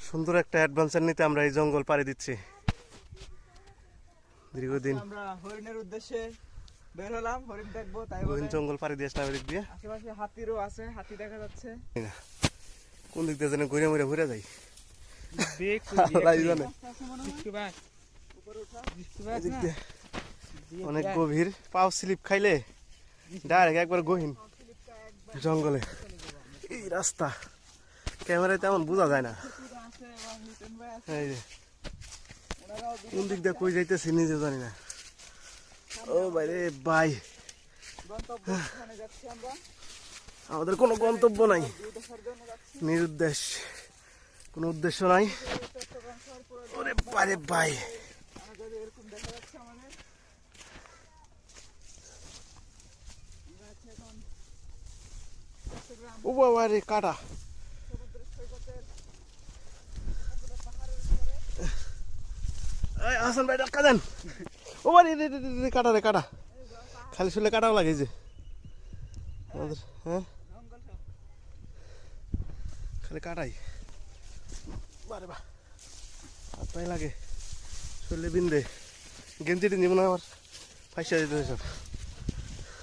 সুন্দর একটা অ্যাডভেঞ্চার নিতে আমরা এই জঙ্গল পাড়ি দিচ্ছি দীর্ঘদিন। আমরা হরিণের উদ্দেশ্যে বের হলাম, হরিণ দেখবো তাই গহীন বলে। জঙ্গল পাড়ি দিয়ে আসলাম এদিক দিয়ে। আশেপাশে হাতিরও আছে, হাতি দেখা যাচ্ছে। কোন দিক দিয়ে যেন ঘুরে মুড়ে ঘুরে যাই। দেখ আল্লাহ জানে। উপরে উঠা। এদিক দিয়ে অনেক গভীর, পাও স্লিপ খাইলে ডাইরেক্ট একবার গহীন জঙ্গলে। এই রাস্তা ক্যামেরায় তেমন বোঝা যায় না। এই যে কোন দিক দিয়ে কই যাইতেছি নিজে জানি না। ও ভাই রে ভাই, গন্তব্যস্থানে যাচ্ছি আমরা। আমাদের কোনো গন্তব্য নাই, নিরুদ্দেশ, কোনো উদ্দেশ্য নাই। ওরে বারে ভাই, আমাদের এরকম দেখা যাচ্ছে আমাদের। আমরা আছি এখন চট্টগ্রাম ও বাবা রে কাটা। সমুদ্র সৈকতের এই হাসান ভাই ডাক্কা দেন। ও বাড়ি রে কাটা রে কাটা, খালি শুলে কাটাও লাগে যে আমাদের। হ্যাঁ জঙ্গল সব। খালি কাটাই, বারে বা হাত পায়ে লাগে, শরীরে বিন্দে, গেঞ্জিটি নিব না আমার ফাইসা যেতে সব।